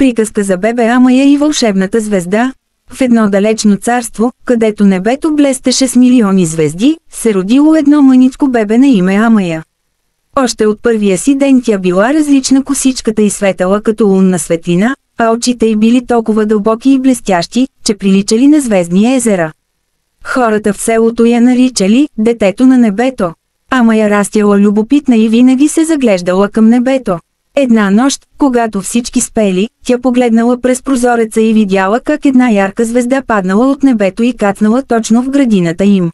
Приказка за бебе Амая и вълшебната звезда. В едно далечно царство, където небето блестеше с милиони звезди, се родило едно мъничко бебе на име Амая. Още от първия си ден тя била различна, косичката й светела като лунна светлина, а очите й били толкова дълбоки и блестящи, че приличали на звездни езера. Хората в селото я наричали «детето на небето». Амая растяла любопитна и винаги се заглеждала към небето. Една нощ, когато всички спели, тя погледнала през прозореца и видяла как една ярка звезда паднала от небето и кацнала точно в градината им.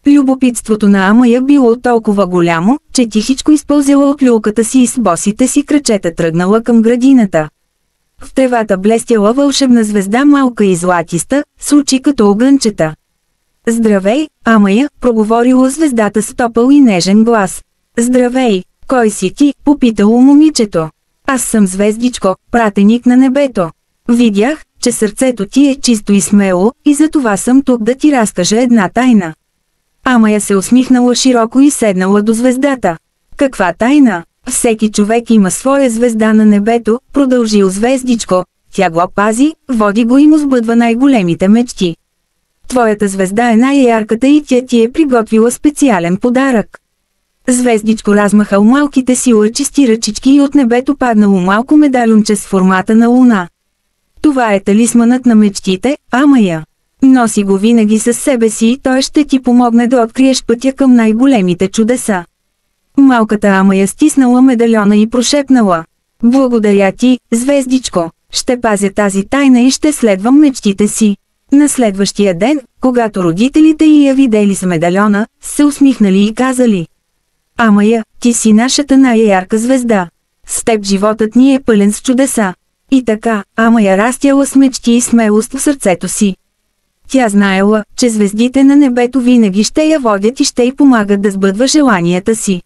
Любопитството на Амая било толкова голямо, че тихичко изпълзела от люлката си и с босите си крачета тръгнала към градината. В тревата блестяла вълшебна звезда, малка и златиста, с очи като огънчета. «Здравей, Амая», проговорила звездата с топъл и нежен глас. «Здравей, кой си ти?» попитало момичето. «Аз съм Звездичко, пратеник на небето. Видях, че сърцето ти е чисто и смело, и затова съм тук да ти разкажа една тайна». Амая се усмихнала широко и седнала до звездата. «Каква тайна? Всеки човек има своя звезда на небето», продължил Звездичко. «Тя го пази, води го и му сбъдва най-големите мечти. Твоята звезда е най-ярката и тя ти е приготвила специален подарък». Звездичко размахал малките си лъчисти ръчички и от небето паднало малко медалюнче с формата на луна. «Това е талисманът на мечтите, Амая. Носи го винаги със себе си и той ще ти помогне да откриеш пътя към най-големите чудеса». Малката Амая стиснала медальона и прошепнала: «Благодаря ти, Звездичко, ще пазя тази тайна и ще следвам мечтите си». На следващия ден, когато родителите й я видели с медальона, се усмихнали и казали: «Амая, ти си нашата най-ярка звезда. С теб животът ни е пълен с чудеса». И така, Амая растяла с мечти и смелост в сърцето си. Тя знаела, че звездите на небето винаги ще я водят и ще й помагат да сбъдва желанията си.